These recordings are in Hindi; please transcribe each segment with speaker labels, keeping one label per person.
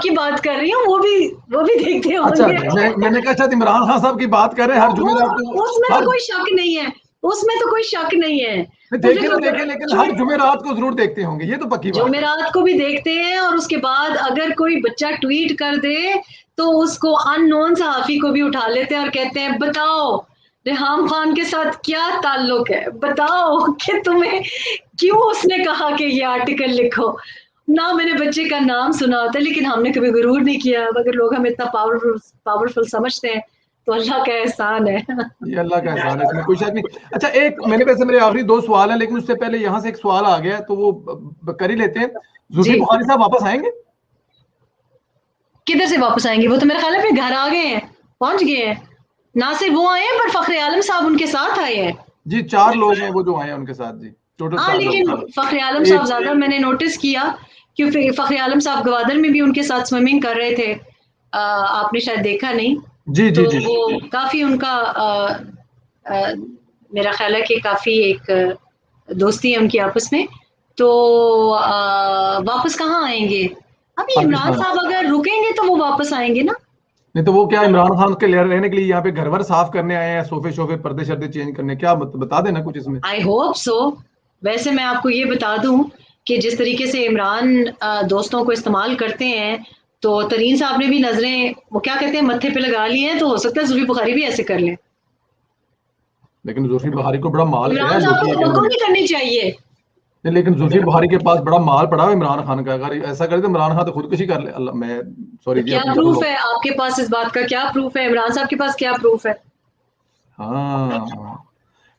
Speaker 1: की बात कर रही हूँ, वो भी देखते
Speaker 2: अच्छा,
Speaker 1: होंगे।
Speaker 2: मैंने कहा शायद इमरान खान साहब की बात कर रहे हैं हर जुमेरात को।
Speaker 1: उसमें तो
Speaker 2: हर
Speaker 1: कोई शक नहीं है, उसमें तो कोई शक नहीं है।
Speaker 2: देखे ना देखे, लेकिन हर जुमेरात को जरूर देखते होंगे, ये तो पक्की बात है।
Speaker 1: जुमेरात को भी देखते हैं, और उसके बाद अगर कोई बच्चा ट्वीट कर दे तो उसको अननोन सहाफी को भी उठा लेते हैं और कहते हैं बताओ रेहाम खान के साथ क्या ताल्लुक है, बताओ कि तुम्हें क्यों उसने कहा कि ये आर्टिकल लिखो। ना मैंने बच्चे का नाम सुना होता, लेकिन हमने कभी गुरूर नहीं किया। अगर लोग हमें इतना पावरफुल समझते हैं तो अल्लाह का एहसान है।
Speaker 2: ये अल्लाह का एहसान है, इसमें कोई शक नहीं। अच्छा, एक मैंने वैसे मेरे आखिरी दो सवाल है, लेकिन उससे पहले यहाँ से एक सवाल आ गया तो वो कर ही लेते हैं। जुल्फी
Speaker 1: जी,
Speaker 2: बुखारी साहब वापस आएंगे?
Speaker 1: किधर से वापस आएंगे? वो तो मेरे ख्याल है अपने घर आ गए हैं, पहुंच गए हैं। ना सिर्फ वो आए हैं, पर फखरे आलम साहब उनके साथ आए हैं।
Speaker 2: जी, 4 लोग हैं वो जो आए हैं उनके साथ जी, टोटल
Speaker 1: हाँ,
Speaker 2: 4 लोग
Speaker 1: लेकिन
Speaker 2: हैं।
Speaker 1: फखरे आलम साहब
Speaker 2: एक
Speaker 1: ज्यादा मैंने नोटिस किया, क्योंकि फखरे आलम साहब गवादर में भी उनके साथ स्विमिंग कर रहे थे। आपने शायद देखा नहीं।
Speaker 2: जी जी
Speaker 1: तो
Speaker 2: जी।
Speaker 1: वो काफी उनका आ, मेरा ख्याल है कि काफी एक दोस्ती है उनकी आपस में। तो वापस कहाँ आएंगे? अभी इमरान
Speaker 2: पाकिस्तान।
Speaker 1: साहब अगर रुकेंगे तो वो वापस आएंगे ना।
Speaker 2: नहीं तो वो क्या इमरान खान के लिए रहने के लिए यहाँ पे घर वर साफ करने आए हैं, सोफे शोफे पर्दे शर्दे चेंज करने, क्या बता देना कुछ इसमें।
Speaker 1: I hope so. वैसे मैं आपको ये बता दूं कि जिस तरीके से इमरान दोस्तों को इस्तेमाल करते हैं, तो तरीन साहब ने भी नजरें, वो क्या कहते हैं, मत्थे पे लगा ली हैं। तो हो सकता है जुल्फी बुखारी भी ऐसे कर लें।
Speaker 2: लेकिन जुल्फी बुखारी को बड़ा माल है,
Speaker 1: इमरान साहब
Speaker 2: लोग
Speaker 1: को
Speaker 2: ये कह
Speaker 1: तवक्को
Speaker 2: रहे हैं।
Speaker 1: नहीं करनी चाहिए।
Speaker 2: नहीं, लेकिन जुल्फी बुखारी के पास बड़ा माल पड़ा है इमरान खान का, अगर ऐसा करे तो इमरान खान तो खुदकुशी कर ले। अल्लाह, मैं
Speaker 1: तो
Speaker 2: सॉरी जी
Speaker 1: क्या
Speaker 2: अपनी
Speaker 1: प्रूफ
Speaker 2: गलत।
Speaker 1: है आपके पास इस बात का? क्या प्रूफ है इमरान साहब के पास? क्या प्रूफ है?
Speaker 2: हाँ,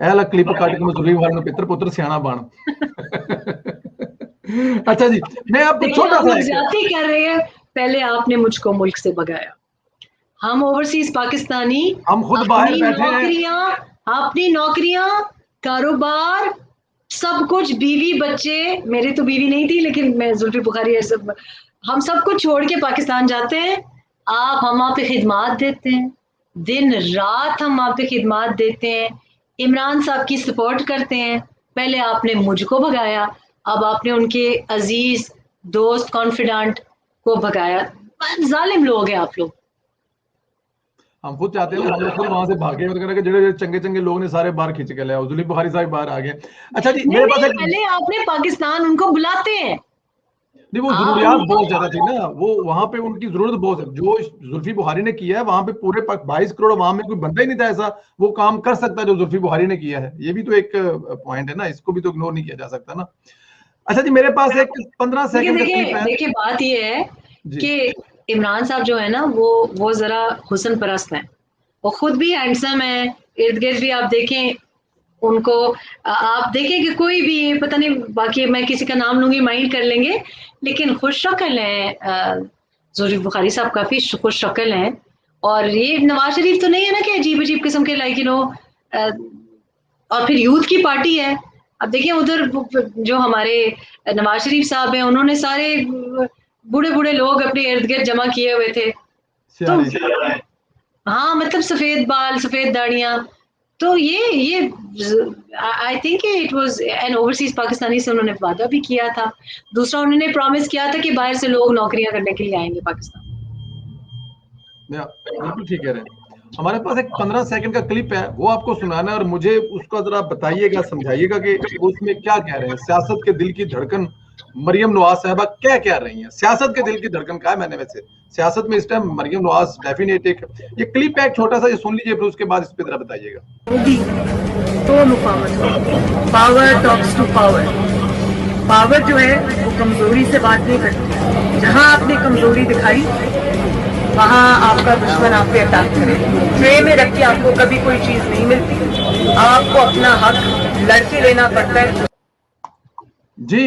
Speaker 2: ए ला क्लिप कट के मैं जुल्फी बुखारी ने पित्र पुत्र सियाना बन। अच्छा जी, मैं आपको
Speaker 1: देखिए,
Speaker 2: छोटा
Speaker 1: आप
Speaker 2: सा
Speaker 1: लोग
Speaker 2: एक।
Speaker 1: ज्यादती कर रहे हैं। पहले आपने मुझको मुल्क से भगाया, हम ओवरसीज पाकिस्तानी
Speaker 2: हम खुद बाहर
Speaker 1: अपनी
Speaker 2: बैठे हैं।
Speaker 1: नौकरियां, अपनी नौकरियां, कारोबार, सब कुछ, बीवी बच्चे, मेरी तो बीवी नहीं थी लेकिन मैं जुल्फी बुखारी है सब, हम सब कुछ छोड़ के पाकिस्तान जाते हैं। हम आप पे खिदमात देते हैं, दिन रात हम आप पे खिदमात देते हैं, इमरान साहब की सपोर्ट करते हैं। पहले आपने मुझको भगाया, अब आपने उनके अजीज दोस्त कॉन्फिडेंट को भगाया। जालिम लोग हैं आप लोग।
Speaker 2: हम खुद चाहते हैं ना, हम लोग खुद वहां से भागे और के ਜਿਹੜੇ ਚੰਗੇ ਚੰਗੇ लोग ने सारे बाहर खींच के ले आओ, जुल्फी बुखारी साहब बाहर आ गए। अच्छा जी,
Speaker 1: नहीं
Speaker 2: मेरे पास
Speaker 1: नहीं,
Speaker 2: एक।
Speaker 1: पहले आपने पाकिस्तान उनको बुलाते हैं।
Speaker 2: नहीं, वो
Speaker 1: आप
Speaker 2: जरूरियात
Speaker 1: उनको
Speaker 2: बहुत ज्यादा थी ना, वो वहां पे उनकी जरूरत बहुत है। जो जुल्फी बुखारी ने किया है वहां पे पूरे 22 करोड़ अवाम में कोई बंदा ही नहीं था ऐसा वो काम कर सकता है जो जुल्फी बुखारी ने किया है। ये भी तो एक पॉइंट है ना, इसको भी तो इग्नोर नहीं किया जा सकता ना। अच्छा जी, मेरे पास एक 15
Speaker 1: देखिए
Speaker 2: सेकंड का
Speaker 1: देखिए
Speaker 2: क्लिप है।
Speaker 1: देखिए, बात ये है
Speaker 2: जी।
Speaker 1: कि इमरान साहब जो है ना, वो जरा हुस्न परस्त हैं। वो खुद भी हैंडसम है, इर्द गिर्द भी आप देखें उनको, आप देखें कि कोई भी, पता नहीं, बाकी मैं किसी का नाम लूंगी माइंड कर लेंगे, लेकिन खुश शक्ल हैं। जुल्फी बुखारी साहब काफी खुश शक्ल हैं। और ये नवाज शरीफ तो नहीं है ना कि अजीब अजीब किस्म के, लाइक और फिर यूथ की पार्टी है। अब देखिए उधर जो हमारे नवाज शरीफ साहब हैं, उन्होंने सारे बूढ़े बूढ़े लोग अपने इर्द गिर्द जमा किए हुए थे। तो
Speaker 2: सियाने।
Speaker 1: हाँ, मतलब सफेद बाल सफेद दाढ़ियां। तो ये I think it was an overseas Pakistani से उन्होंने वादा भी किया था। दूसरा, उन्होंने प्रॉमिस किया था कि बाहर से लोग नौकरियां करने के लिए आएंगे पाकिस्तान।
Speaker 2: बिल्कुल ठीक कह रहे हैं। हमारे पास एक 15 सेकंड का क्लिप है, वो आपको सुनाना है और मुझे उसका जरा बताइएगा, समझाइएगा कि वो उसमें क्या कह रहे हैं। सियासत के दिल की धड़कन मरियम नवाज साहबा क्या कह रही हैं। सियासत के दिल की धड़कन का है, मैंने वैसे सियासत में इस टाइम मरियम नवाज डेफिनेट एक। ये क्लिप है एक छोटा सा, ये सुन लीजिए, फिर उसके बाद इस पर जरा बताइएगा।
Speaker 3: होगी तो मुकावमत होगी। Power talks to power. Power जो है वो कमजोरी से बात नहीं करती। जहां आपने कमजोरी दिखाई वहां आपका दुश्मन आप पे अटैक करे। ट्रे में रख के आपको कभी कोई चीज नहीं मिलती, आपको अपना हक लड़के लेना पड़ता है।
Speaker 2: जी।